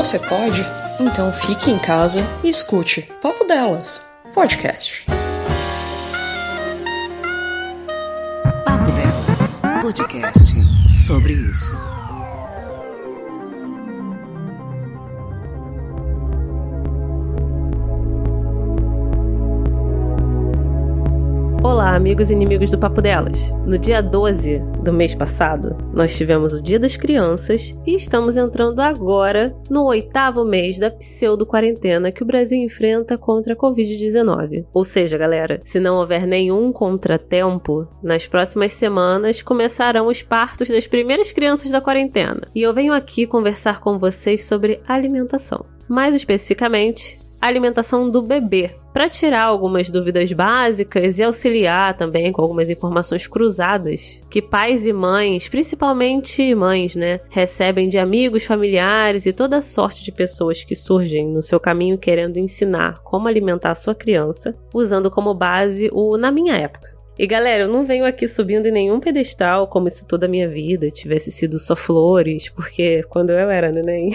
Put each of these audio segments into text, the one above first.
Você pode? Então fique em casa e escute Papo Delas, podcast. Papo Delas, podcast sobre isso. Olá, amigos e inimigos do Papo Delas. No dia 12 do mês passado, nós tivemos o Dia das Crianças e estamos entrando agora no 8º mês da pseudo-quarentena que o Brasil enfrenta contra a Covid-19. Ou seja, galera, se não houver nenhum contratempo, nas próximas semanas começarão os partos das primeiras crianças da quarentena. E eu venho aqui conversar com vocês sobre alimentação. Mais especificamente, a alimentação do bebê, para tirar algumas dúvidas básicas e auxiliar também com algumas informações cruzadas que pais e mães, principalmente mães, recebem de amigos, familiares e toda sorte de pessoas que surgem no seu caminho querendo ensinar como alimentar a sua criança, usando como base o "na minha época". E galera, eu não venho aqui subindo em nenhum pedestal como se toda a minha vida tivesse sido só flores, porque quando eu era neném...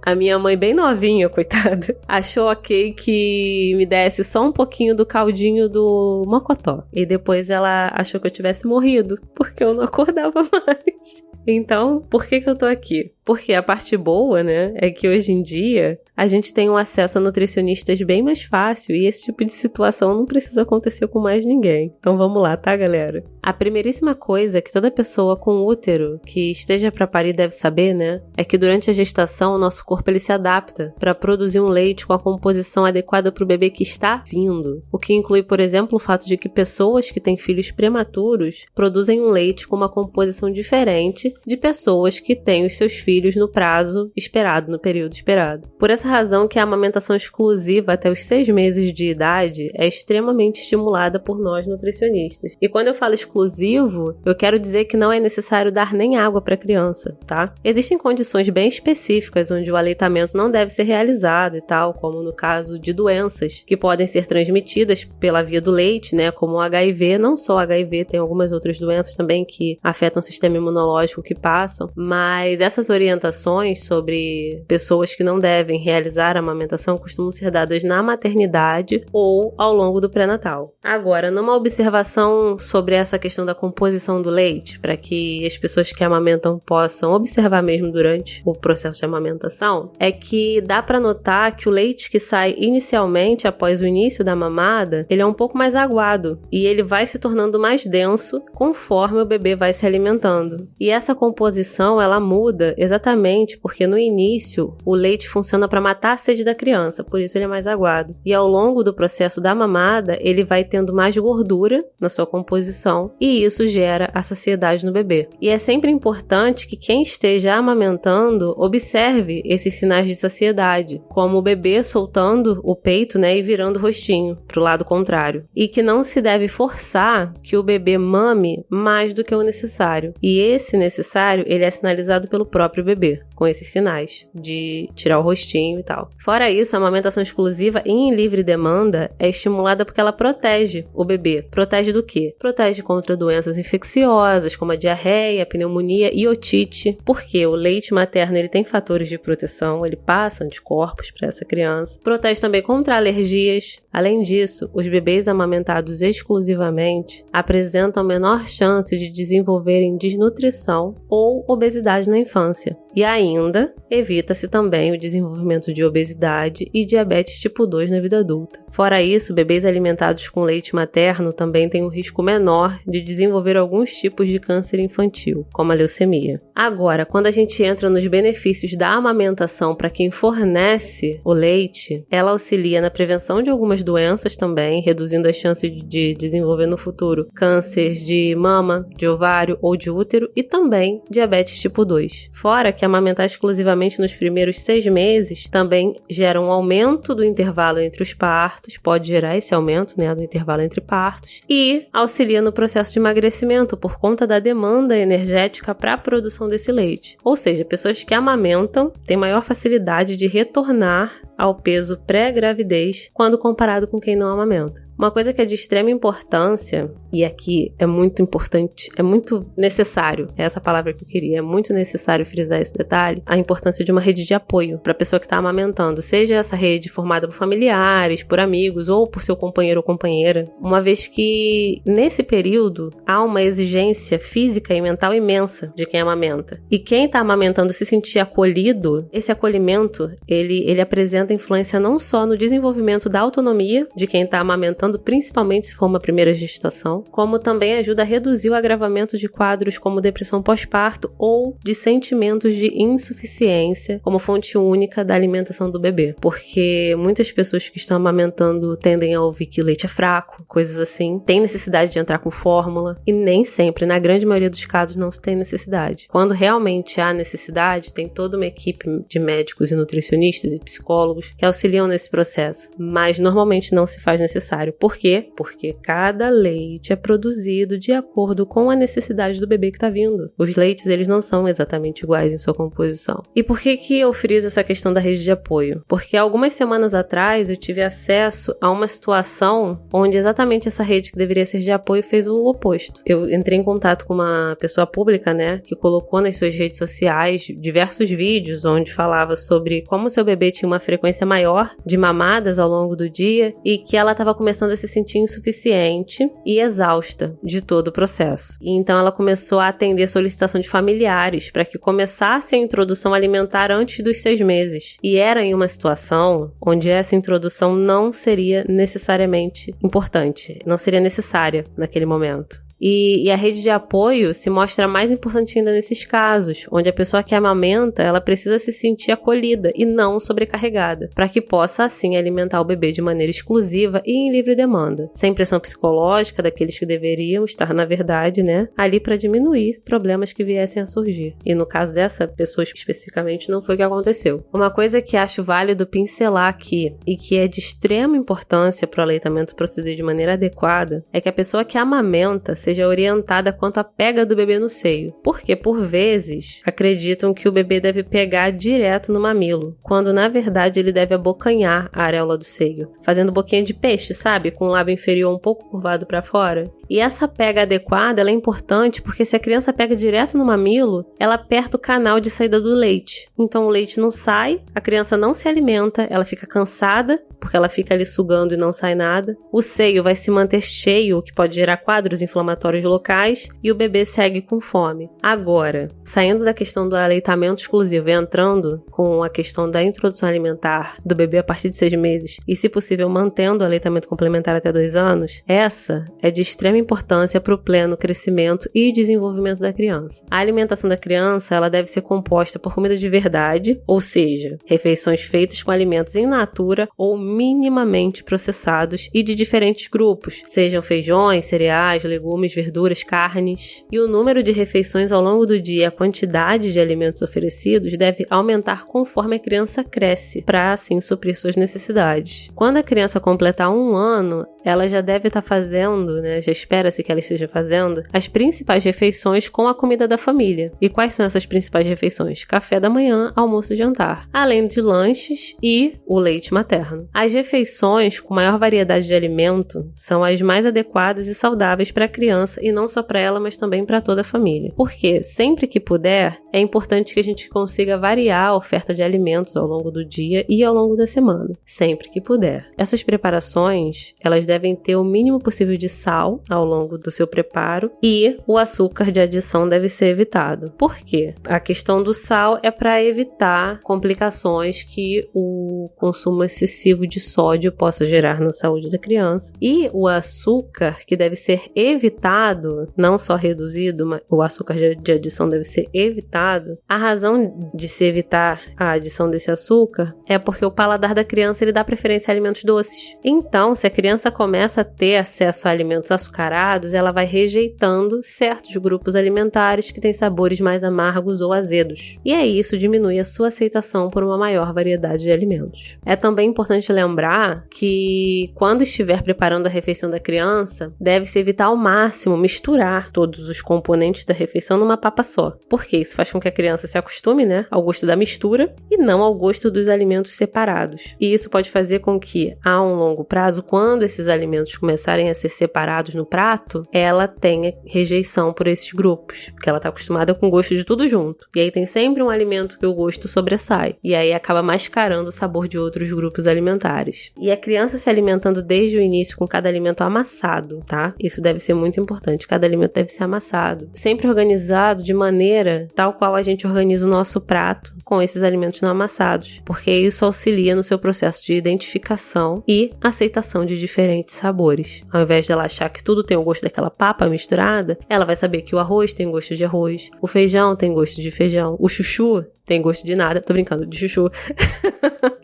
A minha mãe, bem novinha, coitada, achou ok que me desse só um pouquinho do caldinho do mocotó. E depois ela achou que eu tivesse morrido, porque eu não acordava mais. Então, por que eu tô aqui? Porque a parte boa, é que hoje em dia a gente tem um acesso a nutricionistas bem mais fácil e esse tipo de situação não precisa acontecer com mais ninguém. Então vamos lá, tá, galera? A primeiríssima coisa que toda pessoa com útero que esteja para parir deve saber, é que durante a gestação o nosso corpo ele se adapta para produzir um leite com a composição adequada para o bebê que está vindo. O que inclui, por exemplo, o fato de que pessoas que têm filhos prematuros produzem um leite com uma composição diferente de pessoas que têm os seus filhos no prazo esperado, no período esperado. Por essa razão que a amamentação exclusiva até os 6 meses de idade é extremamente estimulada por nós nutricionistas. E quando eu falo exclusivo, eu quero dizer que não é necessário dar nem água para a criança, tá? Existem condições bem específicas onde o aleitamento não deve ser realizado e tal, como no caso de doenças que podem ser transmitidas pela via do leite, como o HIV. Não só o HIV, tem algumas outras doenças também que afetam o sistema imunológico que passam, mas essas orientações sobre pessoas que não devem realizar a amamentação costumam ser dadas na maternidade ou ao longo do pré-natal. Agora, numa observação sobre essa questão da composição do leite, para que as pessoas que amamentam possam observar mesmo durante o processo de amamentação, é que dá para notar que o leite que sai inicialmente após o início da mamada, ele é um pouco mais aguado e ele vai se tornando mais denso conforme o bebê vai se alimentando. E essa composição, ela muda exatamente porque no início o leite funciona para matar a sede da criança, por isso ele é mais aguado. E ao longo do processo da mamada, ele vai tendo mais gordura na sua composição e isso gera a saciedade no bebê. E é sempre importante que quem esteja amamentando observe esses sinais de saciedade, como o bebê soltando o peito, e virando o rostinho para o lado contrário. E que não se deve forçar que o bebê mame mais do que o necessário. E esse necessário, ele é sinalizado pelo próprio bebê, com esses sinais de tirar o rostinho e tal. Fora isso, a amamentação exclusiva em livre demanda é estimulada porque ela protege o bebê. Protege do quê? Protege contra doenças infecciosas, como a diarreia, a pneumonia e otite, porque o leite materno ele tem fatores de proteção, ele passa anticorpos para essa criança. Protege também contra alergias. Além disso, os bebês amamentados exclusivamente apresentam menor chance de desenvolverem desnutrição ou obesidade na infância. E ainda, evita-se também o desenvolvimento de obesidade e diabetes tipo 2 na vida adulta. Fora isso, bebês alimentados com leite materno também têm um risco menor de desenvolver alguns tipos de câncer infantil, como a leucemia. Agora, quando a gente entra nos benefícios da amamentação para quem fornece o leite, ela auxilia na prevenção de algumas doenças também, reduzindo as chances de desenvolver no futuro câncer de mama, de ovário ou de útero e também diabetes tipo 2. Fora que amamentar exclusivamente nos primeiros 6 meses também gera um aumento do intervalo entre os partos, pode gerar esse aumento do intervalo entre partos e auxilia no processo de emagrecimento por conta da demanda energética para a produção desse leite. Ou seja, pessoas que amamentam têm maior facilidade de retornar ao peso pré-gravidez quando comparado com quem não amamenta. Uma coisa que é de extrema importância, e aqui é muito importante, é muito necessário, é essa palavra que eu queria, é muito necessário frisar esse detalhe, a importância de uma rede de apoio para a pessoa que está amamentando, seja essa rede formada por familiares, por amigos ou por seu companheiro ou companheira, uma vez que nesse período há uma exigência física e mental imensa de quem amamenta. E quem está amamentando se sentir acolhido, esse acolhimento, ele apresenta influência não só no desenvolvimento da autonomia de quem está amamentando, principalmente se for uma primeira gestação, como também ajuda a reduzir o agravamento de quadros como depressão pós-parto ou de sentimentos de insuficiência como fonte única da alimentação do bebê. Porque muitas pessoas que estão amamentando tendem a ouvir que leite é fraco, coisas assim, tem necessidade de entrar com fórmula e nem sempre, na grande maioria dos casos, não se tem necessidade. Quando realmente há necessidade, tem toda uma equipe de médicos e nutricionistas e psicólogos que auxiliam nesse processo, mas normalmente não se faz necessário. Por quê? Porque cada leite é produzido de acordo com a necessidade do bebê que está vindo. Os leites, eles não são exatamente iguais em sua composição. E por que eu friso essa questão da rede de apoio? Porque algumas semanas atrás eu tive acesso a uma situação onde exatamente essa rede que deveria ser de apoio fez o oposto. Eu entrei em contato com uma pessoa pública, né, que colocou nas suas redes sociais diversos vídeos onde falava sobre como seu bebê tinha uma frequência maior de mamadas ao longo do dia e que ela estava começando a se sentir insuficiente e exausta de todo o processo. E então ela começou a atender solicitação de familiares para que começasse a introdução alimentar antes dos 6 meses. E era em uma situação onde essa introdução não seria necessariamente importante, não seria necessária naquele momento. E a rede de apoio se mostra mais importante ainda nesses casos, onde a pessoa que amamenta, ela precisa se sentir acolhida e não sobrecarregada, para que possa assim alimentar o bebê de maneira exclusiva e em livre demanda, sem pressão psicológica daqueles que deveriam estar, na verdade, né, ali para diminuir problemas que viessem a surgir. E no caso dessa pessoa especificamente, não foi o que aconteceu. Uma coisa que acho válido pincelar aqui, e que é de extrema importância para o aleitamento proceder de maneira adequada, é que a pessoa que amamenta seja orientada quanto à pega do bebê no seio, porque por vezes acreditam que o bebê deve pegar direto no mamilo, quando na verdade ele deve abocanhar a areola do seio, fazendo boquinha de peixe, sabe, com o lábio inferior um pouco curvado para fora. E essa pega adequada, ela é importante porque se a criança pega direto no mamilo, ela aperta o canal de saída do leite. Então o leite não sai, a criança não se alimenta, ela fica cansada, porque ela fica ali sugando e não sai nada. O seio vai se manter cheio, o que pode gerar quadros inflamatórios locais, e o bebê segue com fome. Agora, saindo da questão do aleitamento exclusivo e entrando com a questão da introdução alimentar do bebê a partir de 6 meses, e se possível mantendo o aleitamento complementar até 2 anos, essa é de extrema importância para o pleno crescimento e desenvolvimento da criança. A alimentação da criança, ela deve ser composta por comida de verdade, ou seja, refeições feitas com alimentos in natura ou minimamente processados e de diferentes grupos, sejam feijões, cereais, legumes, verduras, carnes. E o número de refeições ao longo do dia e a quantidade de alimentos oferecidos deve aumentar conforme a criança cresce, para assim suprir suas necessidades. Quando a criança completar 1 ano, ela já deve estar fazendo, né, já espera-se que ela esteja fazendo, as principais refeições com a comida da família. E quais são essas principais refeições? Café da manhã, almoço e jantar, além de lanches e o leite materno. As refeições com maior variedade de alimento são as mais adequadas e saudáveis para a criança, e não só para ela, mas também para toda a família. Porque sempre que puder, é importante que a gente consiga variar a oferta de alimentos ao longo do dia e ao longo da semana, sempre que puder. Essas preparações, elas devem ter o mínimo possível de sal ao longo do seu preparo, e o açúcar de adição deve ser evitado. Por quê? A questão do sal é para evitar complicações que o consumo excessivo de sódio possa gerar na saúde da criança. E o açúcar, que deve ser evitado, não só reduzido, mas o açúcar de adição deve ser evitado. A razão de se evitar a adição desse açúcar é porque o paladar da criança, ele dá preferência a alimentos doces. Então, se a criança começa a ter acesso a alimentos açucarados, ela vai rejeitando certos grupos alimentares que têm sabores mais amargos ou azedos. E aí isso diminui a sua aceitação por uma maior variedade de alimentos. É também importante lembrar que quando estiver preparando a refeição da criança, deve-se evitar ao máximo misturar todos os componentes da refeição numa papa só. Porque isso faz com que a criança se acostume, né, ao gosto da mistura e não ao gosto dos alimentos separados. E isso pode fazer com que, a um longo prazo, quando esses alimentos começarem a ser separados no prato, ela tenha rejeição por esses grupos, porque ela está acostumada com o gosto de tudo junto. E aí tem sempre um alimento que o gosto sobressai, e aí acaba mascarando o sabor de outros grupos alimentares. E a criança se alimentando desde o início com cada alimento amassado, tá? Isso deve ser muito importante, cada alimento deve ser amassado. Sempre organizado de maneira tal qual a gente organiza o nosso prato com esses alimentos não amassados, porque isso auxilia no seu processo de identificação e aceitação de diferentes sabores. Ao invés de ela achar que tudo tem o gosto daquela papa misturada, ela vai saber que o arroz tem gosto de arroz, o feijão tem gosto de feijão, o chuchu tem gosto de nada, tô brincando, de chuchu.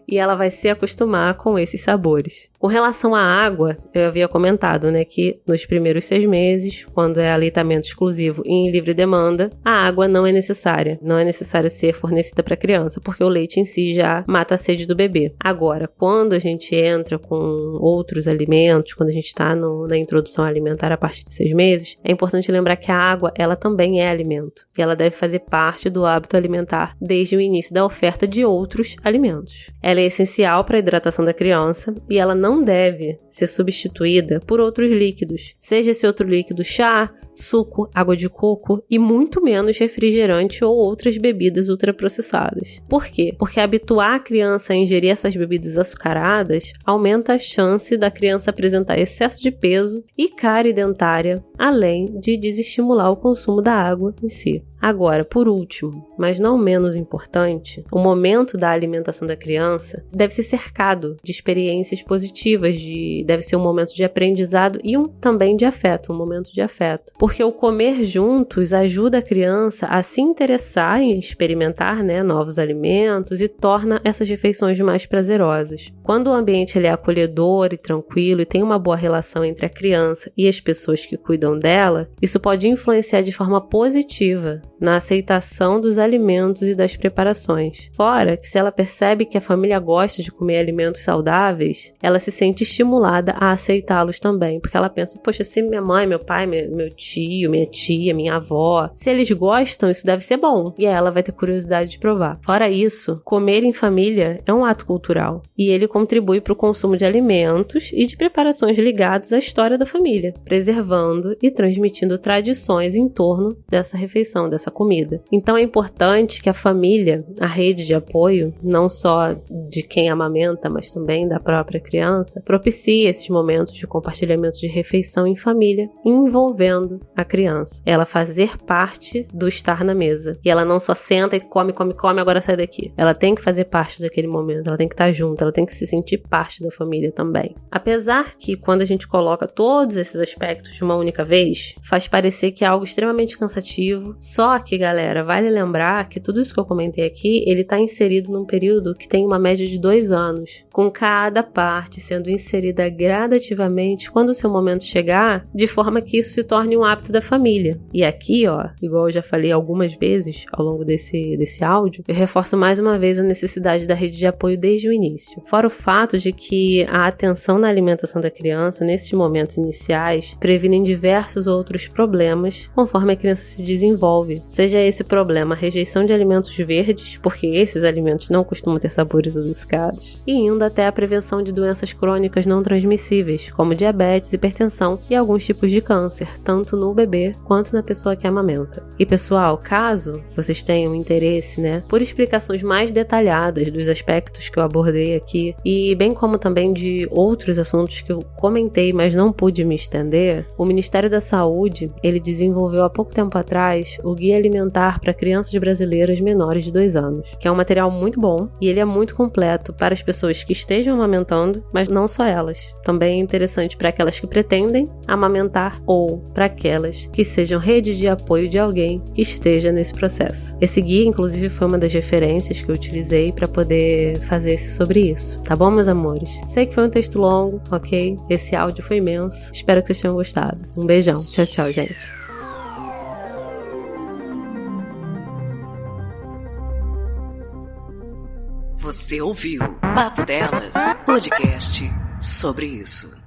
E ela vai se acostumar com esses sabores. Com relação à água, eu havia comentado, né, que nos primeiros 6 meses, quando é aleitamento exclusivo e em livre demanda, a água não é necessária. Não é necessária ser fornecida para a criança, porque o leite em si já mata a sede do bebê. Agora, quando a gente entra com outros alimentos, quando a gente está na introdução alimentar a partir de 6 meses, é importante lembrar que a água, ela também é alimento. E ela deve fazer parte do hábito alimentar desde o início da oferta de outros alimentos. Ela é essencial para a hidratação da criança e ela não deve ser substituída por outros líquidos, seja esse outro líquido chá, suco, água de coco e muito menos refrigerante ou outras bebidas ultraprocessadas. Por quê? Porque habituar a criança a ingerir essas bebidas açucaradas aumenta a chance da criança apresentar excesso de peso e cárie dentária, além de desestimular o consumo da água em si. Agora, por último, mas não menos importante, o momento da alimentação da criança deve ser cercado de experiências positivas, deve ser um momento de aprendizado e também de afeto, um momento de afeto. Porque o comer juntos ajuda a criança a se interessar em experimentar, né, novos alimentos e torna essas refeições mais prazerosas. Quando o ambiente ele é acolhedor e tranquilo e tem uma boa relação entre a criança e as pessoas que cuidam dela, isso pode influenciar de forma positiva na aceitação dos alimentos e das preparações. Fora que se ela percebe que a família gosta de comer alimentos saudáveis, ela se sente estimulada a aceitá-los também, porque ela pensa, poxa, se minha mãe, meu pai, meu tio, minha tia, minha avó, se eles gostam, isso deve ser bom. E aí ela vai ter curiosidade de provar. Fora isso, comer em família é um ato cultural e ele contribui para o consumo de alimentos e de preparações ligadas à história da família, preservando e transmitindo tradições em torno dessa refeição, dessa comida. Então é importante que a família, a rede de apoio, não só de quem amamenta, mas também da própria criança, propicie esses momentos de compartilhamento de refeição em família, envolvendo a criança. Ela fazer parte do estar na mesa. E ela não só senta e come, agora sai daqui. Ela tem que fazer parte daquele momento, ela tem que estar junto, ela tem que se sentir parte da família também. Apesar que quando a gente coloca todos esses aspectos de uma única vez, faz parecer que é algo extremamente cansativo. Só que, galera, vale lembrar que tudo isso que eu comentei aqui, ele está inserido num período que tem uma média de 2 anos, com cada parte sendo inserida gradativamente quando o seu momento chegar, de forma que isso se torne um hábito da família. E aqui, ó, igual eu já falei algumas vezes ao longo desse áudio, eu reforço mais uma vez a necessidade da rede de apoio desde o início. Fora o fato de que a atenção na alimentação da criança, nesses momentos iniciais, previnem diversos outros problemas conforme a criança se desenvolve. Seja esse problema a rejeição de alimentos verdes, porque esses alimentos não costumam ter sabores adocicados, e indo até a prevenção de doenças crônicas não transmissíveis, como diabetes, hipertensão e alguns tipos de câncer, tanto no bebê quanto na pessoa que amamenta. E pessoal, caso vocês tenham interesse, né, por explicações mais detalhadas dos aspectos que eu abordei aqui, e bem como também de outros assuntos que eu comentei, mas não pude me estender, o Ministério da Saúde, ele desenvolveu há pouco tempo atrás o Guia Alimentar para Crianças Brasileiras Menores de 2 anos, que é um material muito bom e ele é muito completo para as pessoas que estejam amamentando, mas não só elas. Também é interessante para aquelas que pretendem amamentar ou para aquelas que sejam rede de apoio de alguém que esteja nesse processo. Esse guia, inclusive, foi uma das referências que eu utilizei para poder fazer sobre isso. Tá bom, meus amores? Sei que foi um texto longo, ok? Esse áudio foi imenso. Espero que vocês tenham gostado. Um beijão. Tchau, tchau, gente. Você ouviu Papo Delas, podcast sobre isso.